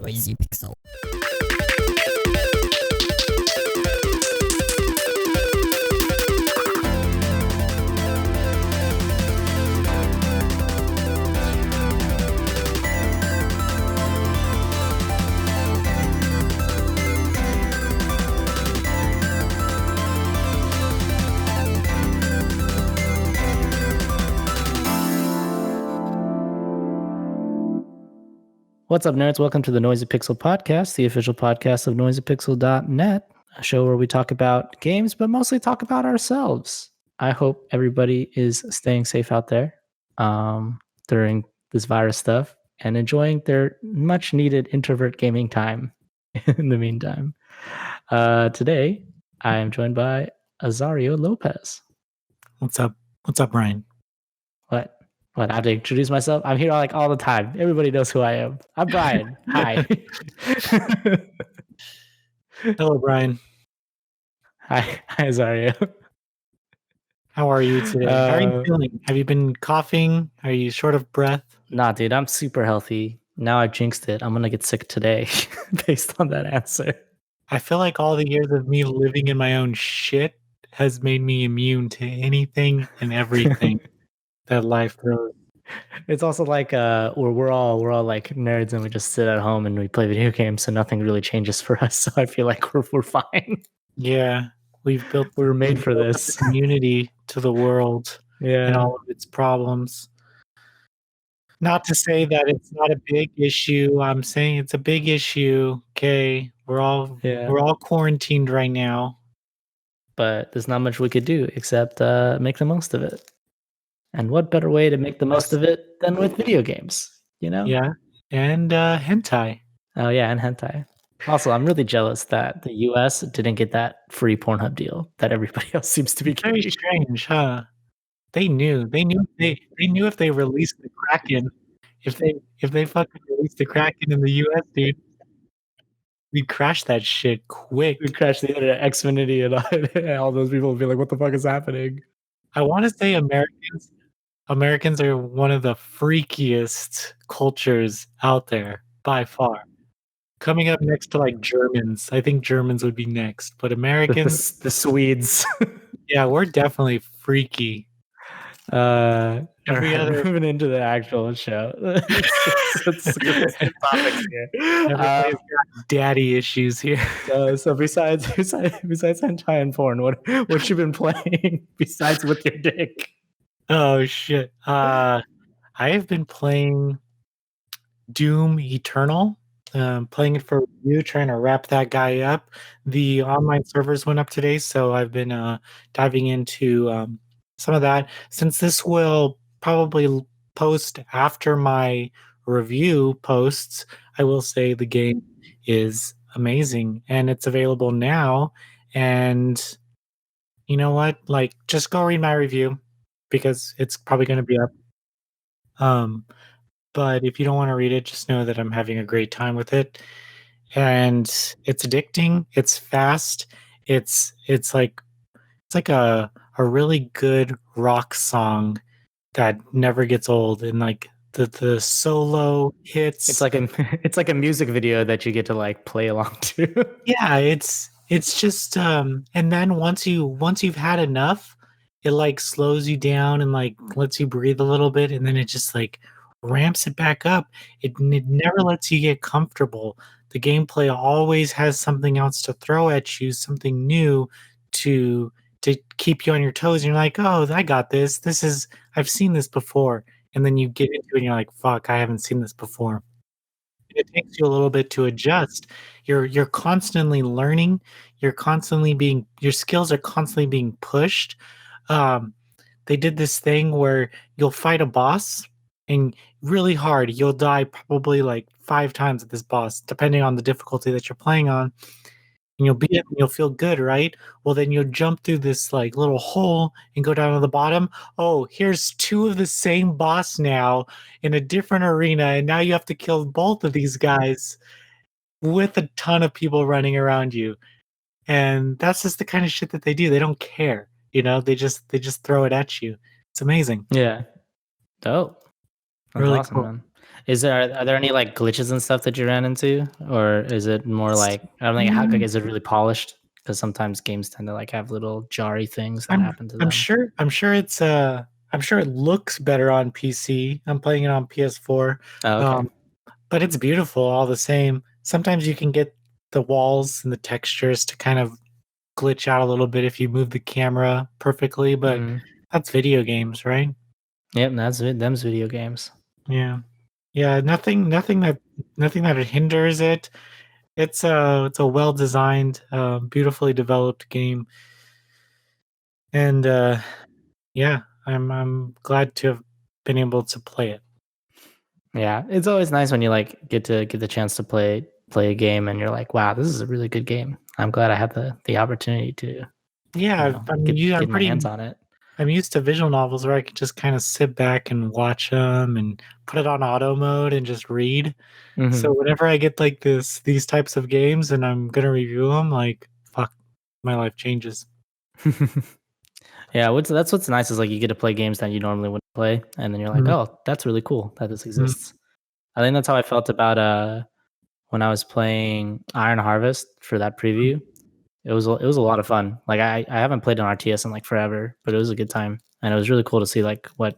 Noisy Pixel. What's up, nerds? Welcome to the Noisy Pixel podcast, the official podcast of noisypixel.net, a show where we talk about games, but mostly talk about ourselves. I hope everybody is staying safe out there during this virus stuff and enjoying their much needed introvert gaming time in the meantime. Today, I am joined by Azario Lopez. What's up? What's up, Brian? What? I have to introduce myself? I'm here like all the time. Everybody knows who I am. I'm Brian. Hi. Hello, Brian. Hi, Azario. How are you today? How are you feeling? Have you been coughing? Are you short of breath? Nah, dude, I'm super healthy. Now I've jinxed it. I'm going to get sick today based on that answer. I feel like all the years of me living in my own shit has made me immune to anything and everything that life throws. It's also like we're all like nerds and we just sit at home and we play video games, so nothing really changes for us. So I feel like we're fine. Yeah, we're made for this community to the world and all of its problems. Not to say that it's not a big issue. I'm saying it's a big issue. Okay, we're all quarantined right now, but there's not much we could do except make the most of it. And what better way to make the most of it than with video games, you know? Yeah, and hentai. Oh, yeah, and hentai. Also, I'm really jealous that the US didn't get that free Pornhub deal that everybody else seems to be getting. Very strange, huh? They knew if they released the Kraken, if they fucking released the Kraken in the US, dude, we'd crash that shit quick. We'd crash the internet, Xfinity, and all those people would be like, what the fuck is happening? I want to say Americans are one of the freakiest cultures out there by far. Coming up next to like Germans. I think Germans would be next, but Americans, the Swedes. Yeah, we're definitely freaky. Moving into the actual show. Let's topics here. Everybody's got daddy issues here. So besides hentai and porn, what you been playing besides with your dick? Oh shit! I have been playing Doom Eternal. Playing it for review, trying to wrap that guy up. The online servers went up today, so I've been diving into some of that. Since this will probably post after my review posts, I will say the game is amazing and it's available now. And you know what? Like, just go read my review because it's probably going to be up. But if you don't want to read it, just know that I'm having a great time with it. And it's addicting. It's fast. It's like a really good rock song that never gets old. And like the solo hits. It's like a music video that you get to like play along to. Yeah, it's just and then once you've had enough, it like slows you down and like lets you breathe a little bit, and then it just like ramps it back up. It never lets you get comfortable. The gameplay always has something else to throw at you, something new to keep you on your toes. And you're like, oh, I got this. I've seen this before. And then you get into it and you're like, fuck, I haven't seen this before. It takes you a little bit to adjust. You're constantly learning. Your skills are constantly being pushed. They did this thing where you'll fight a boss and really hard. You'll die probably like 5 times at this boss, depending on the difficulty that you're playing on. And you'll beat it and you'll feel good, right? Well, then you'll jump through this like little hole and go down to the bottom. Oh, here's 2 of the same boss now in a different arena. And now you have to kill both of these guys with a ton of people running around you. And that's just the kind of shit that they do. They don't care. You know, they just throw it at you. It's amazing. Yeah. Dope. That's really awesome, cool. Man. Are there any like glitches and stuff that you ran into, or is it more like I don't think Mm, is it really polished? Because sometimes games tend to like have little jarry things that I'm happen to I'm them. sure I'm sure it looks better on PC. I'm playing it on PS4. Oh, okay. Um, but it's beautiful all the same. Sometimes you can get the walls and the textures to kind of glitch out a little bit if you move the camera perfectly, but Mm. that's video games, right? Yep, them's video games. Yeah. Yeah, nothing that hinders it. It's a well-designed, beautifully developed game, and, yeah, I'm glad to have been able to play it. Yeah, it's always nice when you like get the chance to play a game and you're like, wow, this is a really good game. I'm glad I had the opportunity to Yeah, get my hands on it. I'm used to visual novels where I can just kinda sit back and watch them and put it on auto mode and just read. So Hmm. whenever I get, like, these types of games and I'm gonna review them, like, fuck, my life changes. Yeah, that's what's nice is like you get to play games that you normally wouldn't play, and then you're like, Mhm, oh, that's really cool that this mhm, exists. I think that's how I felt about when I was playing Iron Harvest for that mhm. preview. It was a lot of fun. Like I haven't played an RTS in like forever, but it was a good time, and it was really cool to see like what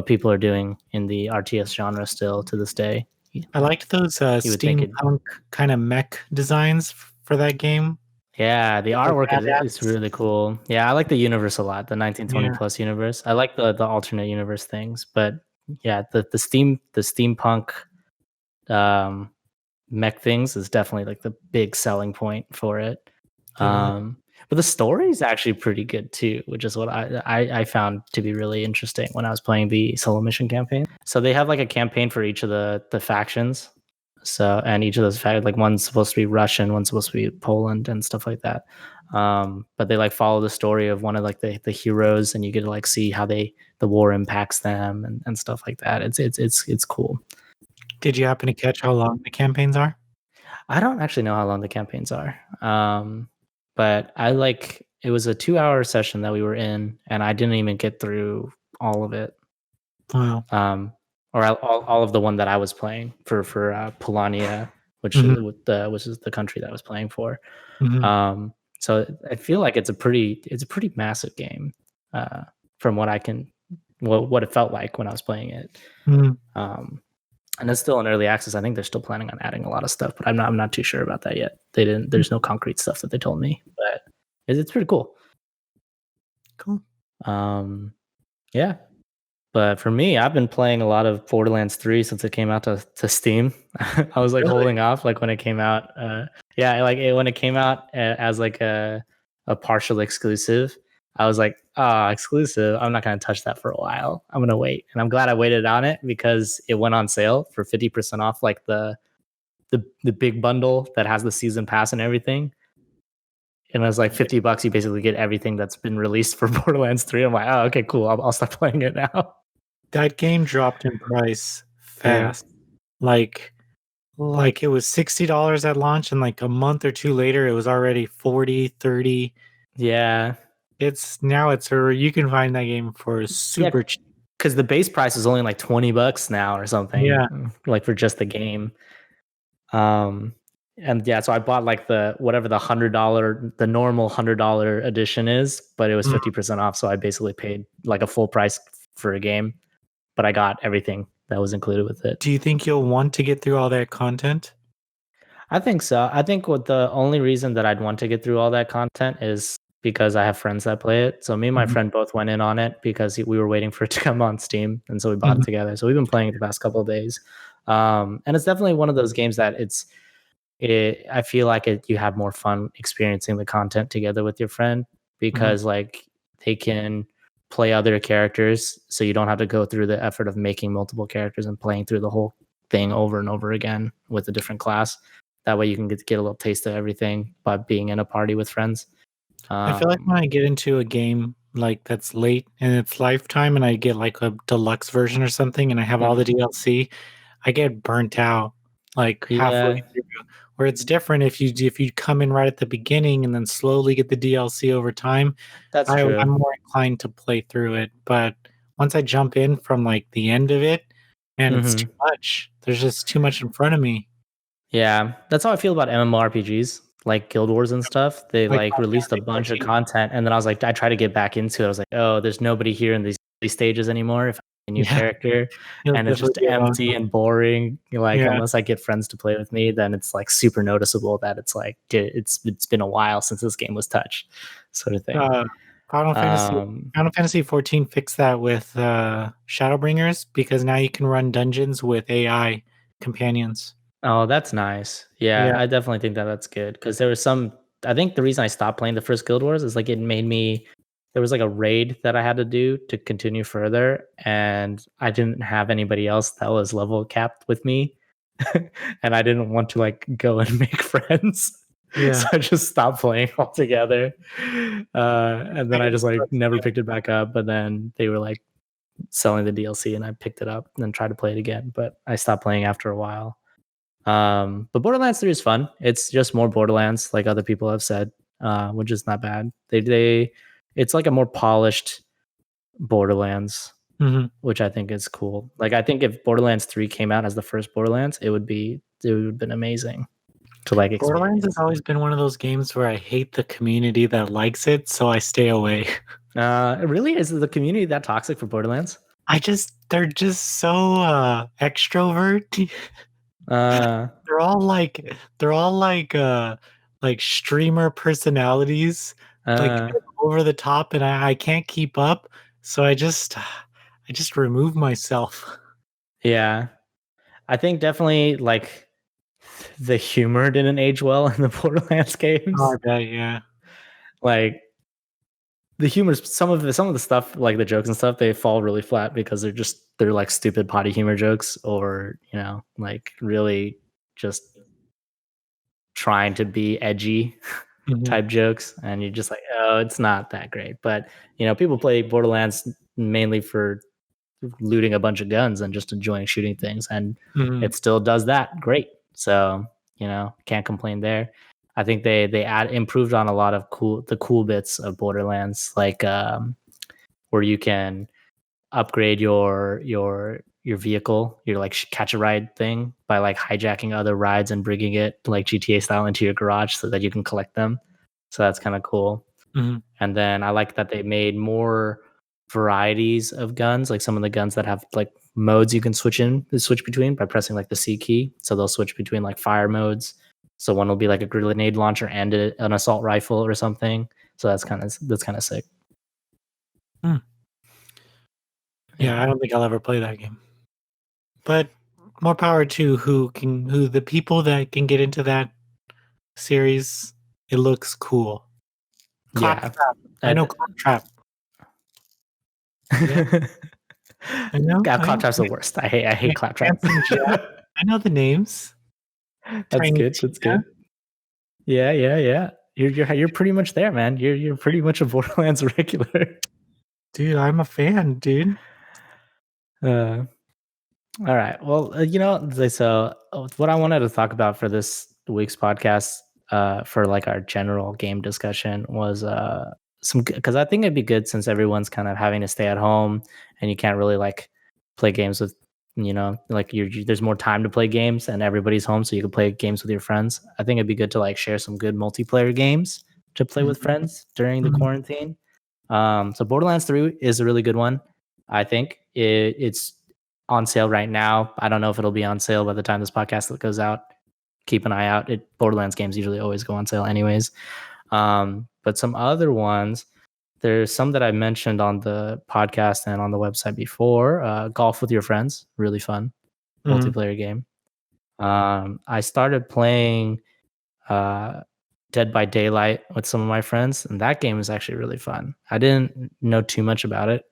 people are doing in the RTS genre still to this day. I liked those, You would think it. steampunk kinda mech designs for that game. Yeah, the They look artwork is badass. really cool. Yeah, I like the universe a lot, the 1920 Yeah. plus universe. I like the alternate universe things, but yeah, the steampunk um mech things is definitely like the big selling point for it. It was. But the story is actually pretty good too, which is what I found to be really interesting when I was playing the solo mission campaign. So they have like a campaign for each of the factions. So and each of those like one's supposed to be Russian, one's supposed to be Poland and stuff like that. But they like follow the story of one of like the heroes, and you get to like see how the war impacts them and stuff like that. It's cool. Did you happen to catch how long the campaigns are? I don't actually know how long the campaigns are. But I like it was a 2 hour session that we were in, and I didn't even get through all of it. Wow. Um, or all of the one that I was playing for Polania, Mhm, which is the country that I was playing for. mhm, So I feel like it's a pretty massive game, uh, from what I can what it felt like when I was playing it. mhm. Um, and it's still in early access. I think they're still planning on adding a lot of stuff, but I'm not too sure about that yet. They didn't. There's no concrete stuff that they told me, but it's pretty cool. Cool. Um, yeah. But for me, I've been playing a lot of Borderlands 3 since it came out to Steam. I was like Really? holding off, like when it came out. Yeah, like when it came out as like a partial exclusive. I was like, ah, exclusive. I'm not gonna touch that for a while. I'm gonna wait, and I'm glad I waited on it because it went on sale for 50% off, like the big bundle that has the season pass and everything. And it was like $50. You basically get everything that's been released for Borderlands 3. I'm like, oh, okay, cool. I'll start playing it now. That game dropped in price Yeah. fast. Like like it was $60 at launch and like a month or 2 later it was already 40, 30. Yeah. It's now it's you can find that game for Yeah. super cheap. Because the base price is only like $20 now or something, Yeah. like for just the game. Um, and yeah, so I bought like the whatever the normal $100 edition is, but it was Mm. 50% off. So I basically paid like a full price for a game, but I got everything that was included with it. Do you think you'll want to get through all that content? I think so. I think what the only reason that I'd want to get through all that content is because I have friends that play it. So me and my Mhm, friend both went in on it because we were waiting for it to come on Steam, and so we bought it mhm, together. So we've been playing it the past couple of days, and it's definitely one of those games that I feel like you have more fun experiencing the content together with your friend mhm. because like they can play other characters, so you don't have to go through the effort of making multiple characters and playing through the whole thing over and over again with a different class. That way, you can get a little taste of everything by being in a party with friends. I feel like Um, when I get into a game like that's late in its lifetime and I get like a deluxe version or something and I have all the mhm. DLC, I get burnt out like halfway Yeah, through. Where it's different if you come in right at the beginning and then slowly get the DLC over time, that's I'm true. more inclined to play through it. But once I jump in from like the end of it, and it's Mhm. too much. There's just too much in front of me. Yeah, that's how I feel about MMORPGs, like Guild Wars and stuff. They Like like Final released a Fantasy bunch of 14. content, and then I was like, I try to get back into it. I was like, oh, there's nobody here in these stages anymore. If I'm a new Yeah, character, you'll and it's definitely just be alone. empty and boring. Like Yeah. unless I get friends to play with me, then it's like super noticeable that it's like it's been a while since this game was touched, sort of thing. Uh, Final Fantasy Um, Final Fantasy 14 fixed that with Shadowbringers because now you can run dungeons with AI companions. Oh, that's nice. Yeah, Yeah. I definitely think that that's good because there was some. I think the reason I stopped playing the first Guild Wars is like it made me. There was like a raid that I had to do to continue further, and I didn't have anybody else that was level capped with me, and I didn't want to like go and make friends. Yeah. So I just stopped playing altogether, and then I just like never picked it back up. But then they were like selling the DLC, and I picked it up and then tried to play it again. But I stopped playing after a while. But Borderlands 3 is fun. It's just more Borderlands, like other people have said, which is not bad. It's like a more polished Borderlands, Mhm. which I think is cool. Like I think if Borderlands 3 came out as the first Borderlands, it would have been amazing to like Borderlands has experience. always been one of those games where I hate the community that likes it, so I stay away. Really, is the community that toxic for Borderlands? They're just so extrovert. Uh, They're all like streamer personalities, like uh, over the top, and I can't keep up, so I just remove myself. yeah, I think definitely like the humor didn't age well in the Borderlands Oh, games. I bet, yeah. Like the humor, some of the stuff, like the jokes and stuff, they fall really flat because they're like stupid potty humor jokes, or like really just trying to be edgy Mhm, type jokes, and you're just like, oh, it's not that great. But people play Borderlands mainly for looting a bunch of guns and just enjoying shooting things, and mhm, it still does that great. So can't complain there. I think they improved on a lot of the cool bits of Borderlands, like where you can upgrade your vehicle, your like catch a ride thing, by like hijacking other rides and bringing it like GTA style into your garage so that you can collect them. So that's kind of cool. mhm, And then I like that they made more varieties of guns, like some of the guns that have like modes you can switch between by pressing like the C key. So they'll switch between like fire modes. So one will be like a grenade launcher and an assault rifle or something. So that's kind of sick. mm. Yeah, I Yeah. don't think I'll ever play that game. But more power to who the people that can get into that series. It looks cool. Yeah. Claptrap. I know Claptrap. Yeah, I know. God, Claptrap's the worst. I hate Claptrap. Handsome Jack. I know the names. That's Tiny good. That's Tina. good. Yeah, yeah, yeah. You're pretty much there, man. You're pretty much a Borderlands regular. Dude, I'm a fan, dude. Uh, all right. Well, what I wanted to talk about for this week's podcast, for like our general game discussion, was because I think it'd be good since everyone's kind of having to stay at home and you can't really like play games with, like there's more time to play games and everybody's home, so you can play games with your friends. I think it'd be good to like share some good multiplayer games to play with Mhm, friends during the mhm, quarantine. So Borderlands 3 is a really good one. I think it's on sale right now. I don't know if it'll be on sale by the time this podcast goes out. Keep an eye out. Borderlands games usually always go on sale anyways. But some other ones, there's some that I mentioned on the podcast and on the website before. Golf with your friends, really fun mhm. multiplayer game. I started playing uh, Dead by Daylight with some of my friends, and that game is actually really fun. I didn't know too much about it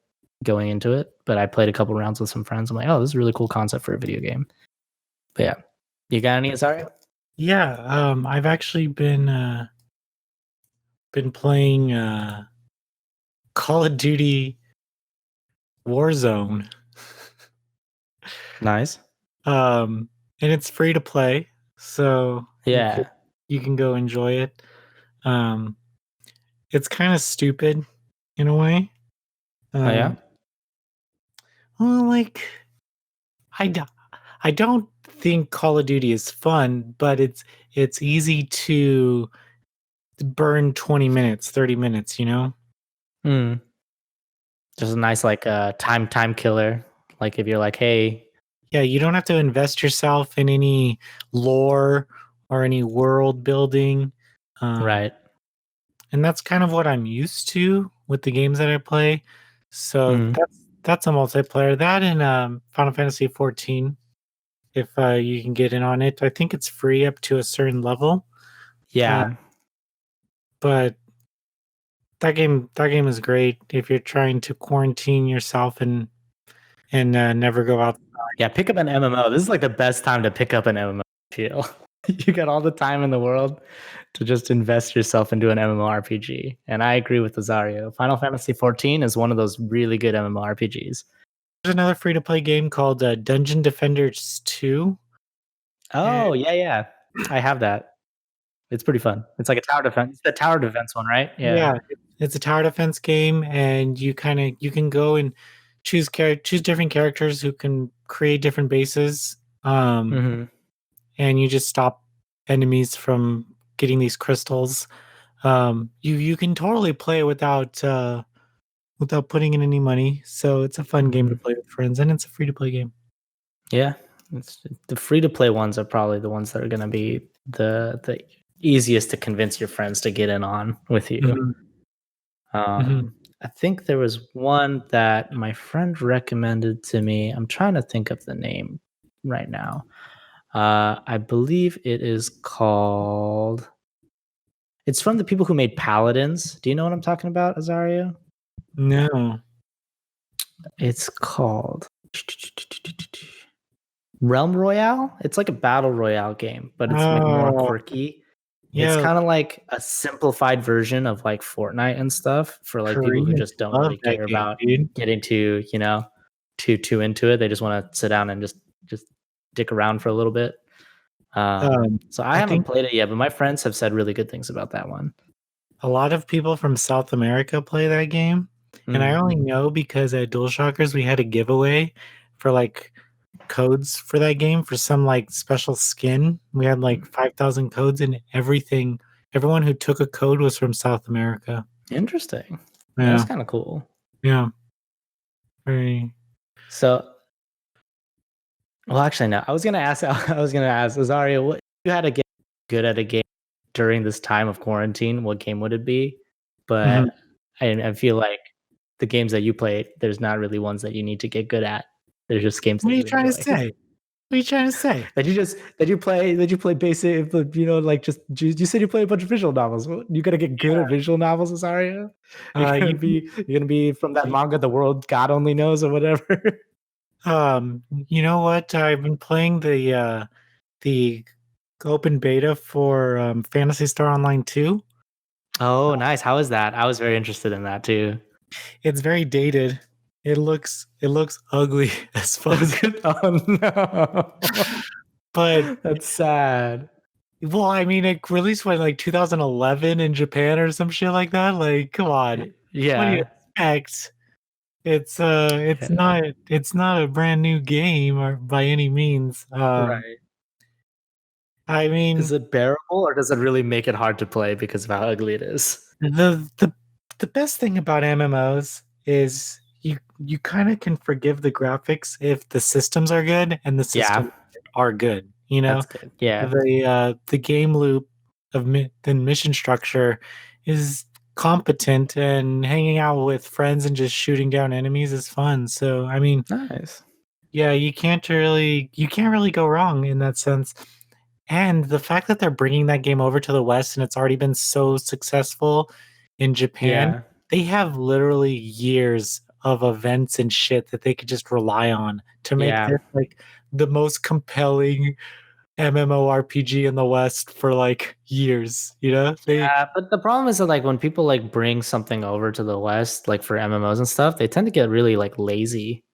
going into it, but I played a couple rounds with some friends. I'm like, oh, this is a really cool concept for a video game. But yeah, you got any, Azario? Yeah, I've actually been playing Call of Duty Warzone. Nice. And it's free to play, so Yeah. you can go enjoy it. Um, it's kind of stupid in a way. Oh yeah. Um, well, like I don't think Call of Duty is fun, but it's easy to burn 20 minutes, 30 minutes, you know? Hmm. Just a nice like time killer. Like if you're like, hey, Yeah, you don't have to invest yourself in any lore or any world building. right. And that's kind of what I'm used to with the games that I play. So Mm. that's a multiplayer. That and Final Fantasy 14, if you can get in on it. I think it's free up to a certain level. Uh, Yeah. but that game is great if you're trying to quarantine yourself and never go out. Yeah, pick up an MMO. This is like the best time to pick up an MMO. I feel you got all the time in the world to just invest yourself into an MMORPG. And I agree with Azario. Final Fantasy 14 is one of those really good MMORPGs. There's another free to play game called Dungeon Defenders 2. Oh, yeah. I have that. It's pretty fun. It's like a tower defense. It's the tower defense one, right? Yeah, it's a tower defense game, and you can go and choose different characters who can create different bases, Mm-hmm. and you just stop enemies from getting these crystals. You can totally play without putting in any money, so it's a fun game to Mm-hmm. play with friends, and it's a free to play game. Yeah. The free to play ones are probably the ones that are going to be the easiest to convince your friends to get in on with you. Mhm, mhm. I think there was one that my friend recommended to me. I'm trying to think of the name right now. I believe it is called. It's from the people who made Paladins. Do you know what I'm talking about, Azario? No. It's called Realm Royale. It's like a battle royale game, but it's like more Oh, quirky. It's yeah, kind of like a simplified version of like Fortnite and stuff for like people who Koreans just don't love really that care game, about dude. getting to, too into it. They just want to sit down and just dick around for a little bit. So I I haven't think played it yet, but my friends have said really good things about that one. a lot of people from South America play that game, and I Mm, only know because at DualShockers we had a giveaway for like codes for that game for some like special skin. We had like 5,000 codes and everything. Everyone who took a code was from South America. interesting. That's Yeah, kind of cool. yeah. Very. So, well, actually, no. I was gonna ask. I was gonna ask Azario, what if you had to get good at a game during this time of quarantine? What game would it be? Mhm. But I feel like the games that you play, there's not really ones that you need to get good at. They're just games What that are you you trying to enjoy. say? What are you trying to say? That you play basic, like just you said you play a bunch of visual novels. Well, you gotta get good at visual novels, Azario. You You're gonna be from that manga, The World God Only Knows, or whatever. you know what? I've been playing the open beta for Fantasy Star Online 2. Oh, nice. How is that? I was very interested in that too. It's very dated. It looks ugly as fuck. That's good. Oh no. But That's sad. well, I mean, it released when like 2011 in Japan or some shit like that. Like, come on, what do you Yeah. expect? It's Yeah. not a brand new game or by any means. Right. I Is mean, it bearable or does it really make it hard to play because of how ugly it is? the best thing about MMOs is you kind of can forgive the graphics if the systems are good and the Yeah, systems are good. You know, that's good. Yeah. the game loop of the mission structure is competent, and hanging out with friends and just shooting down enemies is fun. So I mean, Nice. yeah, you can't really go wrong in that sense. And the fact that they're bringing that game over to the West and it's already been so successful in Japan, Yeah. they have literally years of events and shit that they could just rely on to make Yeah. this like the most compelling MMORPG in the West for like years. You know, they Yeah, but the problem is that like when people like bring something over to the West, like for MMOs and stuff, they tend to get really like lazy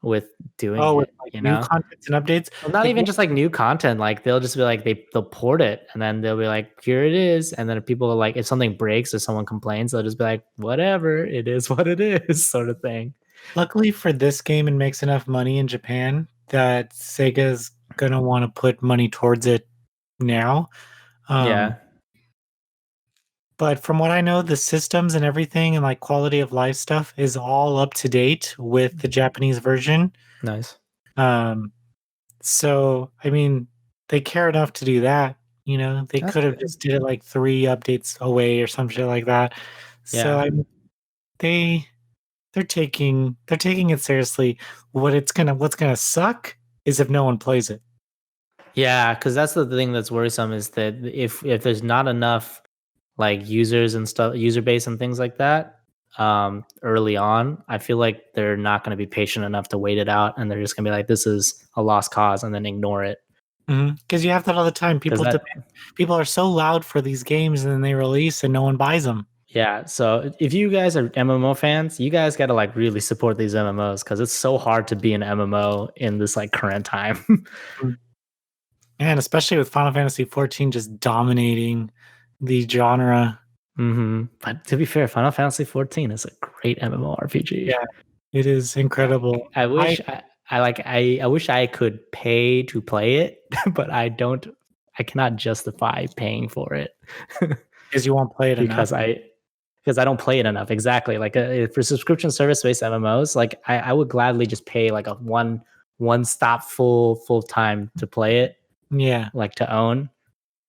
with doing with it, like you new know? contents and updates. Well, not Like even just like new content. Like they'll just be like they'll port it and then they'll be like, here it is. And then if people are like if something breaks or someone complains, they'll just be like, whatever, it is what it is, sort of thing. luckily for this game, it makes enough money in Japan that Sega's gonna want to put money towards it now. Yeah. But from what I know, the systems and everything and like quality of life stuff is all up to date with the Japanese version. Nice. Um, so I mean, they care enough to do that. You know, they That's could have good. just did it like 3 updates away or some shit like that. So Yeah. they they're taking it seriously. What's gonna suck is if no one plays it. Yeah, because that's the thing that's worrisome is that if there's not enough like users and stuff, user base and things like that, early on, I feel like they're not going to be patient enough to wait it out, and they're just going to be like, "This is a lost cause," and then ignore it. Because you have that all the time. Because that, People are so loud for these games, and then they release, and no one buys them. yeah. So if you guys are MMO fans, you guys got to like really support these MMOs because it's so hard to be an MMO in this like current time. And especially with Final Fantasy 14 just dominating the genre. But to be fair, Final Fantasy 14 is a great MMORPG. Yeah, it is incredible. I wish I wish I could pay to play it, but I cannot justify paying for it Because you won't play it enough. because I don't play it enough. Exactly. Like for subscription service based MMOs, like I would gladly just pay like a one stop full time to play it, Yeah. like to own.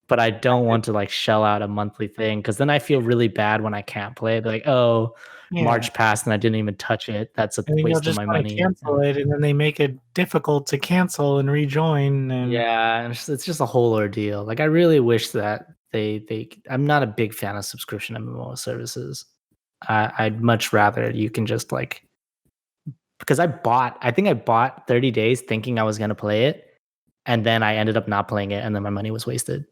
But I don't want to like shell out a monthly thing because then I feel really bad when I can't play it. Like, oh, Yeah. March passed and I didn't even touch it. That's a And then you'll waste of just my want to money. cancel it, and then they make it difficult to cancel and rejoin. And Yeah, and it's just a whole ordeal. Like I really wish that I'm not a big fan of subscription MMO services. I'd much rather you can just like because I think I bought 30 days thinking I was gonna play it, and then I ended up not playing it, and then my money was wasted.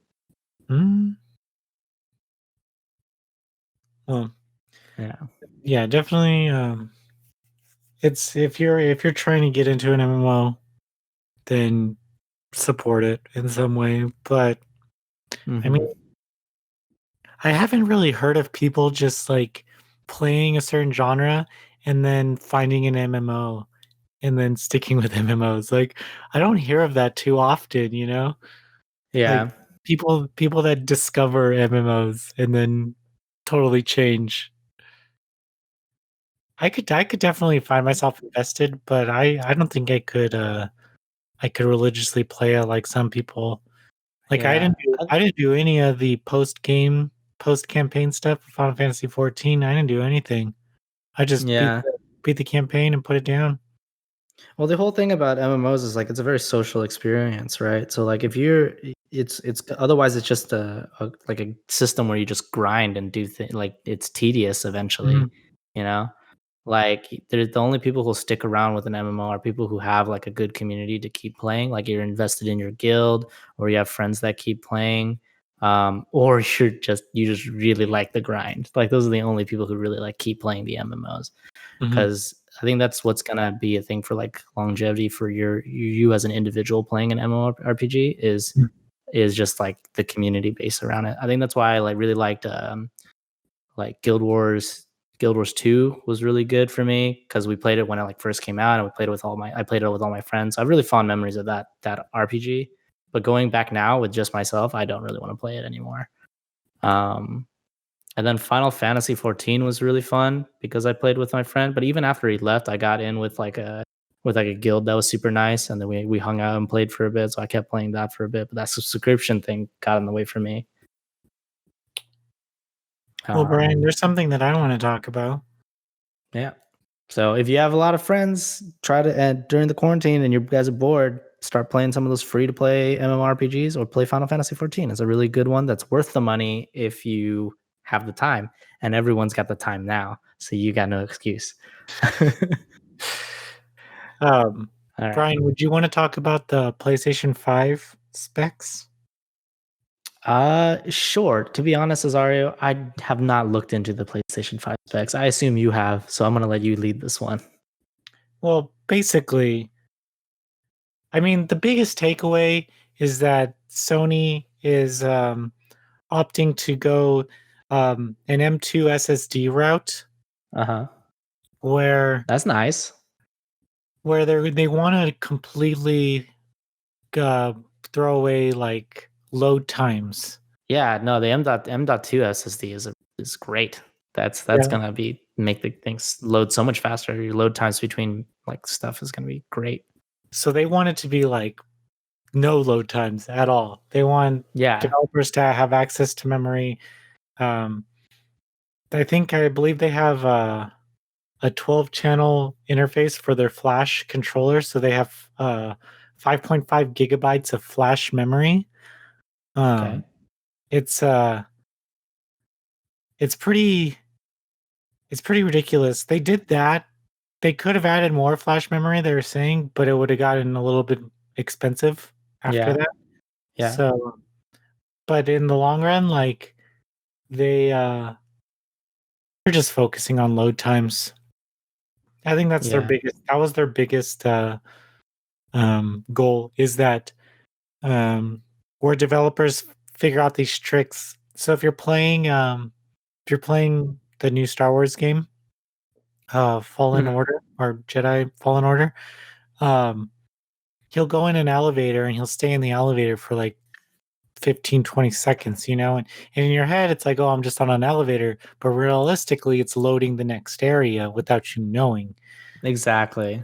Well, Yeah. yeah, definitely. It's if you're trying to get into an MMO, then support it in some way. But I mean, I haven't really heard of people just like playing a certain genre and then finding an MMO and then sticking with MMOs. Like I don't hear of that too often, you know? Like Yeah. people that discover MMOs and then totally change. I could definitely find myself invested, but I don't think I could religiously play it like some people. Like Yeah. I didn't do any of the post campaign stuff for Final Fantasy 14. I didn't do anything. I just Yeah. beat the campaign and put it down. Well, the whole thing about MMOs is like it's a very social experience, right? So like if you're it's otherwise it's just like a system where you just grind and do things like it's tedious eventually, Mhm, you know? Like there's the only people who'll stick around with an MMO are people who have like a good community to keep playing, like you're invested in your guild or you have friends that keep playing. Or you just really like the grind. Like those are the only people who really like keep playing the MMOs mhm, because I think that's what's gonna be a thing for like longevity for you as an individual playing an MMORPG mm, is just like the community base around it. I think that's why I like really liked like Guild Wars. Guild Wars 2 was really good for me because we played it when it like first came out and I played it with all my friends. I have really fond memories of that RPG. But going back now with just myself, I don't really want to play it anymore. Um, and then Final Fantasy 14 was really fun because I played with my friend. But even after he left, I got in with like a guild that was super nice, and then we hung out and played for a bit. So I kept playing that for a bit. But that subscription thing got in the way for me. Well, Brian, Um, there's something that I want to talk about. yeah. So if you have a lot of friends, try to during the quarantine and you guys are bored, start playing some of those free to play MMORPGs or play Final Fantasy 14. It's a really good one that's worth the money if you have the time. And everyone's got the time now, so you got no excuse. Um, All right. Brian, would you want to talk about the PlayStation 5 specs? Sure. To be honest, Azario, I have not looked into the PlayStation 5 specs. I assume you have, so I'm gonna let you lead this one. Well, basically, I mean, the biggest takeaway is that Sony is opting to go an M2 SSD route Uh huh. where That's nice. where they want to completely uh, throw away like load times. Yeah, no, the M.2 SSD is great. That's Yeah. gonna be make the things load so much faster. Your load times between like stuff is gonna be great. So they want it to be like no load times at all. They want Yeah. developers to have access to memory. Um, I believe they have a 12 channel interface for their flash controller, so they have 5.5 gigabytes of flash memory. Okay. Um, it's uh, it's pretty it's pretty ridiculous. They did that. They could have added more flash memory, they were saying, but it would have gotten a little bit expensive after Yeah. that. Yeah. So, but in the long run, like they they're just focusing on load times. I think Yeah. that was their biggest goal, is that where developers figure out these tricks. So if you're playing the new Star Wars game, Fallen Mhm. Order or Jedi Fallen Order, um, he'll go in an elevator and he'll stay in the elevator for like 15-20 seconds, and in your head it's like, oh, I'm just on an elevator, but realistically it's loading the next area without you knowing. Exactly.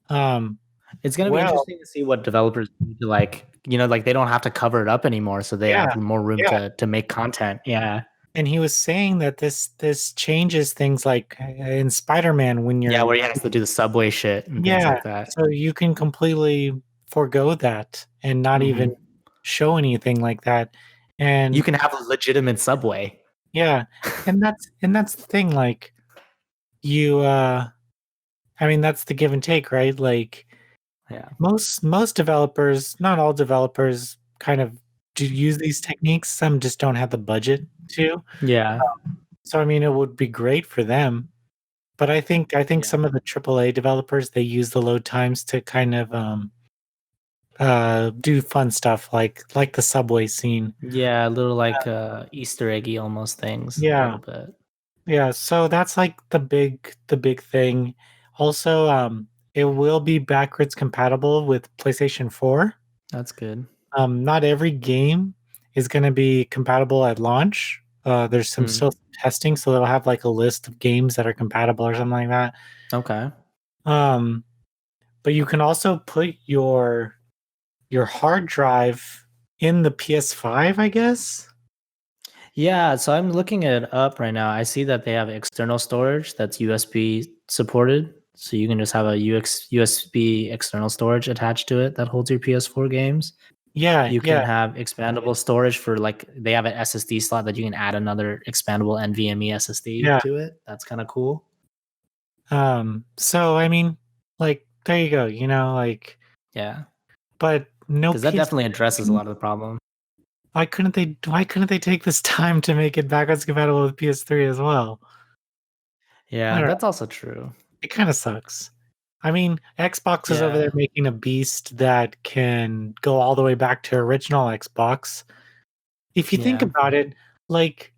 Um, It's gonna be well, interesting to see what developers do to like, like they don't have to cover it up anymore, so they yeah, have more room yeah. to make content. Yeah. And he was saying that this changes things like in Spider-Man when Yeah, you're where he has to do the subway shit and things yeah, like that. so you can completely forego that and not even Mhm. show anything like that. You And can have a legitimate subway. yeah, and that's the thing, like you I mean that's the give and take, right? Like Yeah. most developers, not all developers, kind of do use these techniques. Some just don't have the budget to. Yeah. So I mean it would be great for them. But I think Yeah. some of the AAA developers, they use the load times to kind of do fun stuff like the subway scene. Yeah, a little like Easter eggy almost things a Yeah. little bit. Yeah, so that's like the big thing. Also, it will be backwards compatible with PlayStation 4. That's good. Not every game is going to be compatible at launch. There's Hmm. still some testing, so they'll have like a list of games that are compatible or something like that. Okay. Um, but you can also put your hard drive in the PS5, I guess. Yeah, so I'm looking it up right now. I see that they have external storage that's USB supported. So you can just have a USB external storage attached to it that holds your PS4 games. Yeah, You can yeah, have expandable storage for like they have an SSD slot that you can add another expandable NVMe SSD yeah. to it. That's kind of cool. So I mean, like there you go, like, Yeah, but no because that PS. definitely addresses a lot of the problem. Why couldn't they take this time to make it backwards compatible with PS3 as well? I Yeah, don't know. that's also true. It kind of sucks. I mean, Xbox is over there Yeah, making a beast that can go all the way back to original Xbox. If you think yeah. about it, like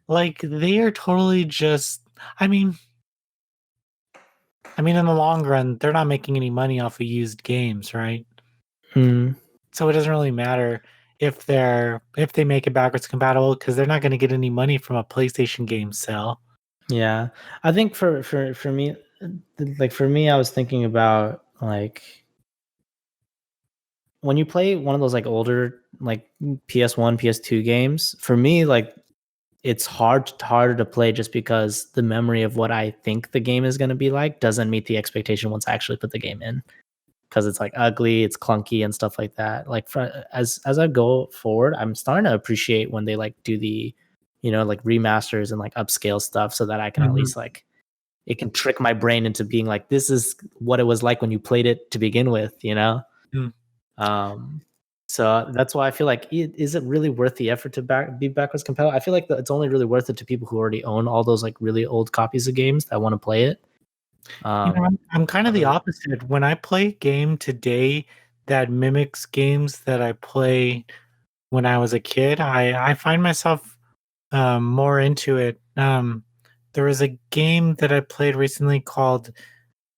they are totally just I mean, in the long run, they're not making any money off of used games, right? Hmm. So it doesn't really matter if they make it backwards compatible because they're not going to get any money from a PlayStation game sale. Yeah, I think for me, like for me, I was thinking about like when you play one of those like older like PS1, PS2 games. For me, like it's harder to play just because the memory of what I think the game is going to be like doesn't meet the expectation once I actually put the game in. Because it's like ugly, it's clunky, and stuff like that. Like as I go forward, I'm starting to appreciate when they like do the, like remasters and like upscale stuff, so that I can at Mhm. least like it can trick my brain into being like this is what it was like when you played it to begin with. Mm. Um, so that's why I feel like is it really worth the effort to be backwards compatible? I feel like it's only really worth it to people who already own all those like really old copies of games that want to play it. I'm kind of the Other, opposite. When I play a game today that mimics games that I play when I was a kid, I find myself more into it. There was a game that I played recently called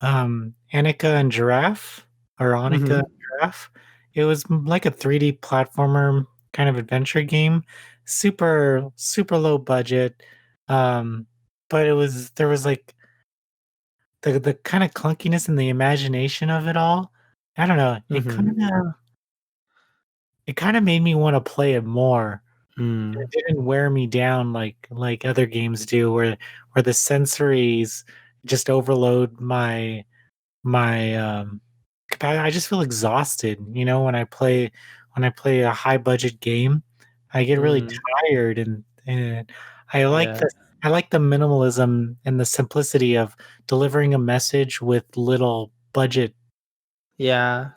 Annika and Giraffe, or Annika and Mm-hmm. Giraffe. It was like a 3D platformer kind of adventure game, super low budget. Um, but there was like the kind of clunkiness and the imagination of it all. I don't know. Mm-hmm. It kind of made me want to play it more. It Mm. didn't wear me down like other games do, where the sensories just overload my I just feel exhausted, when I play a high budget game. I get really Mm. tired, and Yeah. I like the minimalism and the simplicity of delivering a message with little budget. Yeah.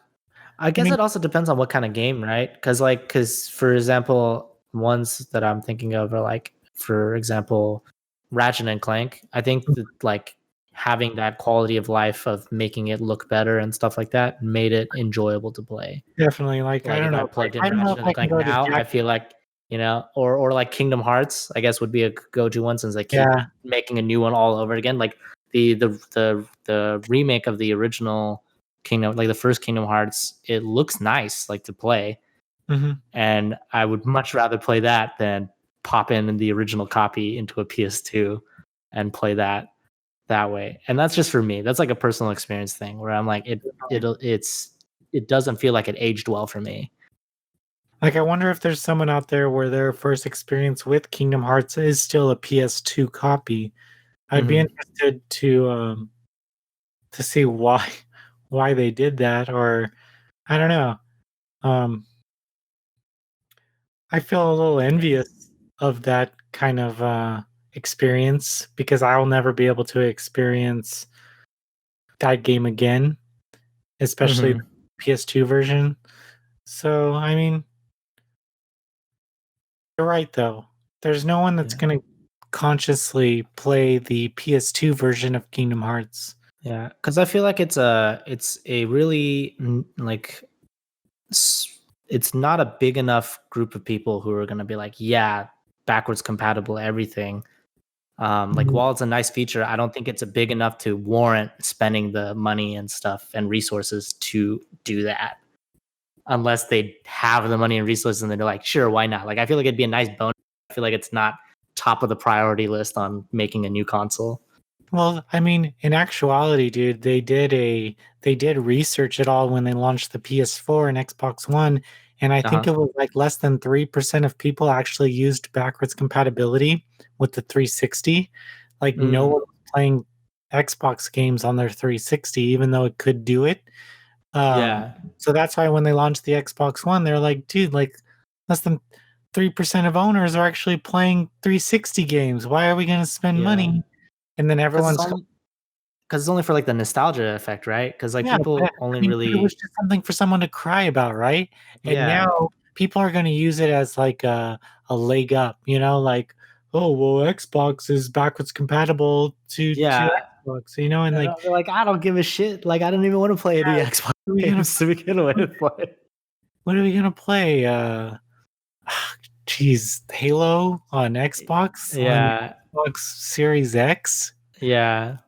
I I guess mean, it also depends on what kind of game, right? Because for example, ones that I'm thinking of are like, for example, Ratchet and Clank. I think that like having that quality of life of making it look better and stuff like that made it enjoyable to play. definitely, like, Like if I plugged in I don't know Ratchet if and I can Clank go to now, I Jack. feel like, or like Kingdom Hearts, I guess would be a go-to one since they keep Yeah. making a new one all over again. Like the remake of the original Kingdom, like the first Kingdom Hearts, it looks nice like to play, Mhm. and I would much rather play that than pop in the original copy into a PS2 and play that way. And that's just for me. That's like a personal experience thing where I'm like it doesn't feel like it aged well for me. Like, I wonder if there's someone out there where their first experience with Kingdom Hearts is still a PS2 copy. I'd be Mhm. interested to see why they did that, or I don't know. Um, I feel a little envious of that kind of experience because I'll never be able to experience that game again, especially the Mhm. PS2 version. So, I mean, you're right though. There's no one that's Yeah. going to consciously play the PS2 version of Kingdom Hearts. Yeah, cuz I feel like it's a really it's not a big enough group of people who are going to be like, yeah, backwards compatible everything. Like Mhm. while it's a nice feature, I don't think it's a big enough to warrant spending the money and stuff and resources to do that. Unless they have the money and resources and they're like, sure, why not? Like I feel like it'd be a nice bonus. I feel like it's not top of the priority list on making a new console. Well, I mean, in actuality, dude, they did research it all when they launched the PS4 and Xbox One, and I think Uh-huh. it was like less than 3% of people actually used backwards compatibility with the 360. Like no Mm, one was playing Xbox games on their 360, even though it could do it. Um, yeah. so that's why when they launched the Xbox One, they're like, dude, like less than 3% of owners are actually playing 360 games. Why are we going to spend Yeah. money? And then Because it's everyone's only because it's only for like the nostalgia effect, right? Because like yeah, but people I only mean, but it was really, just something for someone to cry about, right? And yeah, now people are gonna use it as like a leg up, like, "Oh, well, Xbox is backwards compatible to yeah. Xbox," and And like, I'll be like, I don't give a shit. Like I don't even want to play any "Yeah, Xbox what are we gonna games to begin with. But what are we gonna play? Geez, Halo on Xbox, on the yeah, Xbox Series X?" yeah.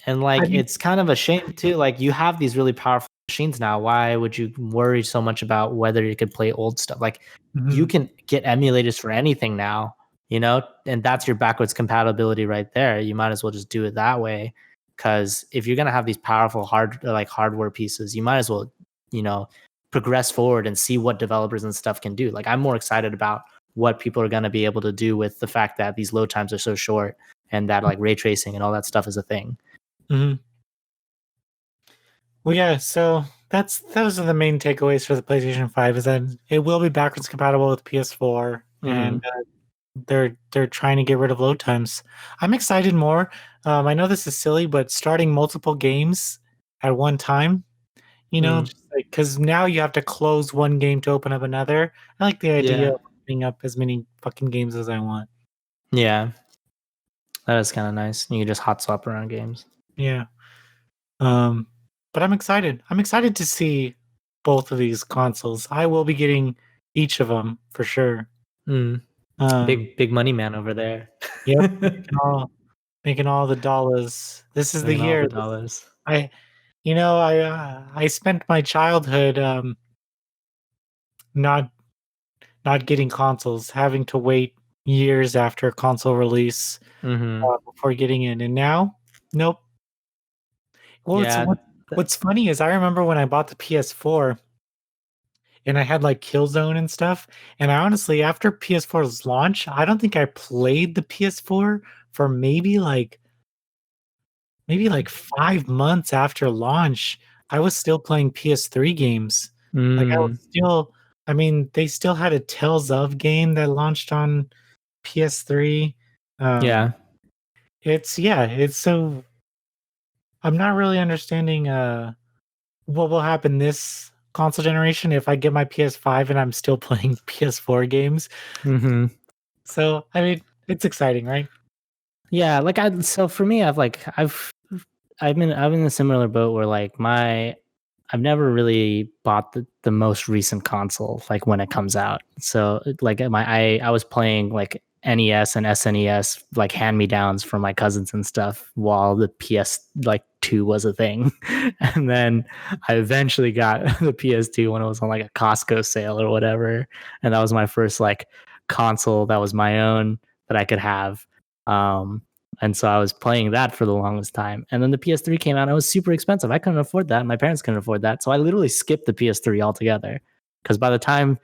And I like mean it's kind of a shame too. Like you have these really powerful machines now. Why would you worry so much about whether you could play old stuff? Like you mhm, can get emulators for anything now, and that's your backwards compatibility right there. You might as well just do it that way. Cause if you're gonna have these powerful hardware pieces, you might as well, you know, progress forward and see what developers and stuff can do. Like I'm more excited about what people are gonna be able to do with the fact that these load times are so short and that like ray tracing and all that stuff is a thing. mhm. Well, yeah, so those are the main takeaways for the PlayStation 5 is that it will be backwards compatible with PS4 and Mhm. they're trying to get rid of load times. I'm excited more. I know this is silly, but starting multiple games at one time, Mm. just like because now you have to close one game to open up another. I like the idea Yeah. of opening up as many fucking games as I want. Yeah. That is kind of nice. You can just hot swap around games. Yeah. Um, but I'm excited. I'm excited to see both of these consoles. I will be getting each of them for sure. Mm. Um, Big money man over there. yep, making all the dollars. This is the Making all year. the dollars. I spent my childhood not not getting consoles, having to wait years after console release Mm-hmm. before getting in, and now, nope. Well, Yeah. what's funny is I remember when I bought the PS4 and I had like Killzone and stuff, and I honestly, after PS4's launch, I don't think I played the PS4 for maybe like 5 months after launch. I was still playing PS3 games. Like I was Mm, still, I mean, they still had a Tales of game that launched on PS3. yeah. Um, it's so I'm not really understanding what will happen this console generation if I get my PS5 and I'm still playing PS4 games. Mm-hmm. So I mean, it's exciting, right? Yeah, like so for me, I'm in a similar boat where like I've never really bought the most recent console like when it comes out. So like I was playing like NES and SNES like hand me downs from my cousins and stuff while the PS like 2 was a thing. And then I eventually got the PS2 when it was on like a Costco sale or whatever. And that was my first like console that was my own that I could have. Um and so I was playing that for the longest time. And then the PS3 came out and it was super expensive. I couldn't afford that. My parents couldn't afford that. So I literally skipped the PS3 altogether. Because by the time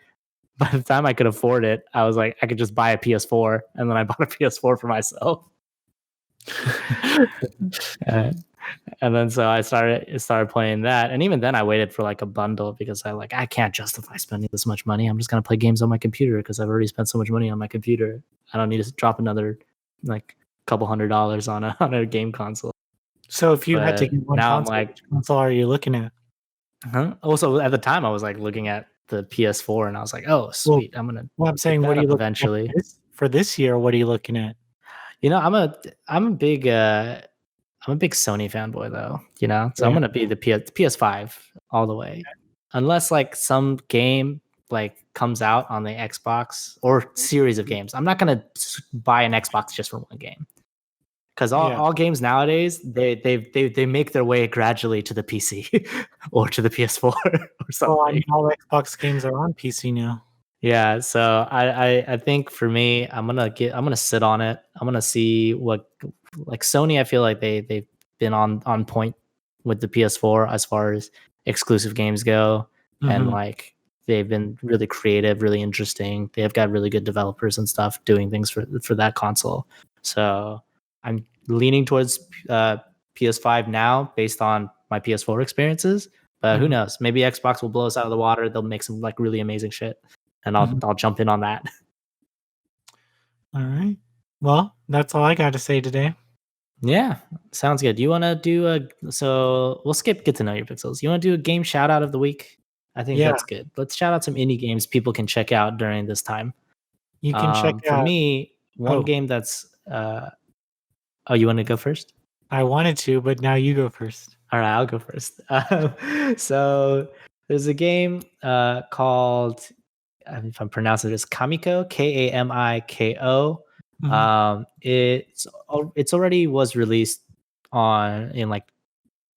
I could afford it, I was like, I could just buy a PS4. And then I bought a PS4 for myself. Uh, and then so I started playing that. And even then I waited for like a bundle because I can't justify spending this much money. I'm just gonna play games on my computer because I've already spent so much money on my computer. I don't need to drop another like couple $100 on a game console. So if you had to But get one now I'm console, like, which console are you looking at? huh? Also at the time I was like looking at the PS4 and I was like, oh Well, sweet, I'm gonna well, I'm pick saying, what that are you up looking at eventually. for this year? What are you looking at? You know, I'm a big Sony fanboy though, you know? So I'm Yeah. gonna be the PS5 all the way. Unless like some game like comes out on the Xbox or series of games. I'm not gonna buy an Xbox just for one game. Because all, Yeah. all games nowadays they make their way gradually to the PC or to the PS4 or Well, I something. mean, all Xbox games are on PC now. Yeah, so I think for me, I'm gonna sit on it. I'm gonna see what like Sony. I feel like they've been on point with the PS4 as far as exclusive games go, and Mhm. like they've been really creative, really interesting. They've got really good developers and stuff doing things for that console. So I'm leaning towards PS5 now based on my PS4 experiences. But who Mhm. knows? Maybe Xbox will blow us out of the water. They'll make some like really amazing shit and I'll Mhm. I'll jump in on that. All right. Well, that's all I got to say today. Yeah, sounds good. You want to do so we'll skip get to know your pixels. You want to do a game shout out of the week? I think Yeah, that's good. Let's shout out some indie games people can check out during this time. you can check For out. me, one Oh, game that's oh, you want to go first? I wanted to, but now you go first. All right, I'll go first. So there's a game called, if I'm pronouncing this, KAMIKO, KAMIKO. Mhm. It's already was released on in like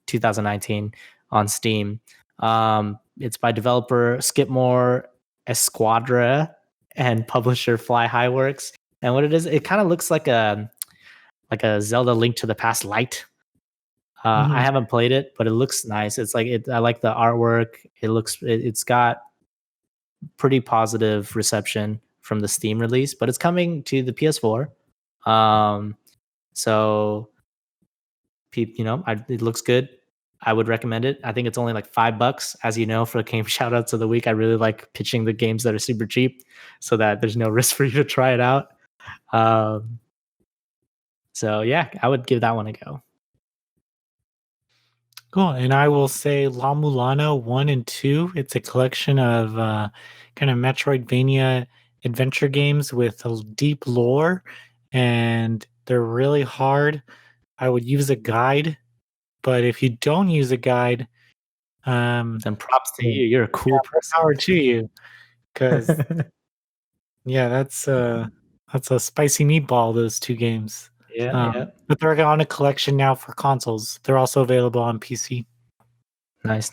2019 on Steam. It's by developer Skipmore Esquadra and publisher Fly High Works. And what it is, it kind of looks like a Zelda Link to the Past light. I Mhm. haven't played it, but it looks nice. It's like I like the artwork. It's got pretty positive reception from the Steam release, but it's coming to the PS4. Um, so it looks good. I would recommend it. I think it's only like $5, as you know, for the game shout outs of the week. I really like pitching the games that are super cheap so that there's no risk for you to try it out. Um, so yeah, I would give that one a go. Cool. And I will say La-Mulana 1 and 2. It's a collection of kind of Metroidvania adventure games with a deep lore, and they're really hard. I would use a guide, but if you don't use a guide, Then props to yeah, you. You're a cool more person. power to you. Because yeah, that's a spicy meatball. Those two games. Yeah. But they're on a collection now for consoles. They're also available on PC. Nice.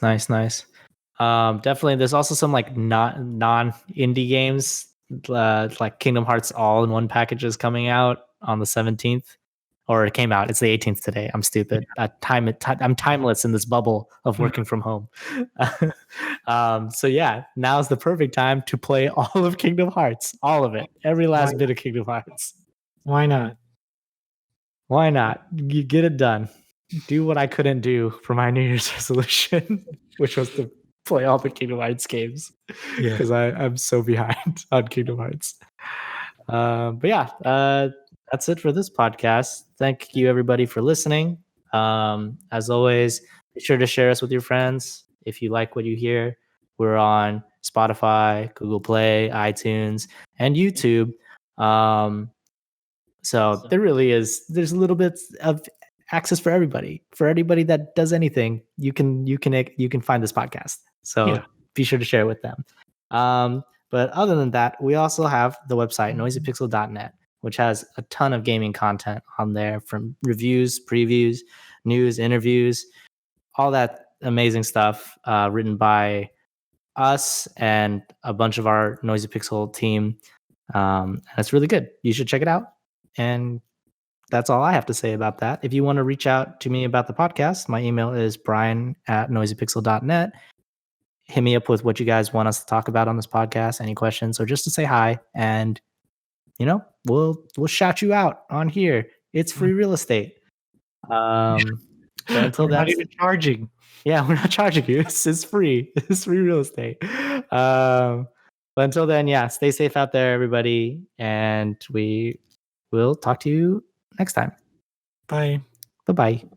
Definitely. There's also some like non indie games, like Kingdom Hearts all in one packages coming out on the 17th, or it came out. It's the 18th today. I'm stupid. I'm timeless in this bubble of working from home. So yeah, now's the perfect time to play all of Kingdom Hearts, all of it, every last bit of Kingdom Hearts. Why not? Why not? You get it done. Do what I couldn't do for my New Year's resolution, which was to play all the Kingdom Hearts games. Yeah. Because I'm so behind on Kingdom Hearts. But yeah, that's it for this podcast. Thank you everybody for listening. As always, be sure to share us with your friends if you like what you hear. We're on Spotify, Google Play, iTunes, and YouTube. So there really is. There's a little bit of access for everybody. For anybody that does anything, you can find this podcast. So be sure to share it with them. But other than that, we also have the website noisypixel.net, which has a ton of gaming content on there, from reviews, previews, news, interviews, all that amazing stuff written by us and a bunch of our Noisy Pixel team. And it's really good. You should check it out. And that's all I have to say about that. If you want to reach out to me about the podcast, my email is brian@noisypixel.net. Hit me up with what you guys want us to talk about on this podcast, any questions, or just to say hi. And, we'll shout you out on here. It's free real estate. But until then, not even charging. Yeah, we're not charging you. It's free. It's free real estate. But until then, yeah, stay safe out there, everybody. And we will talk to you next time. Bye. Bye-bye.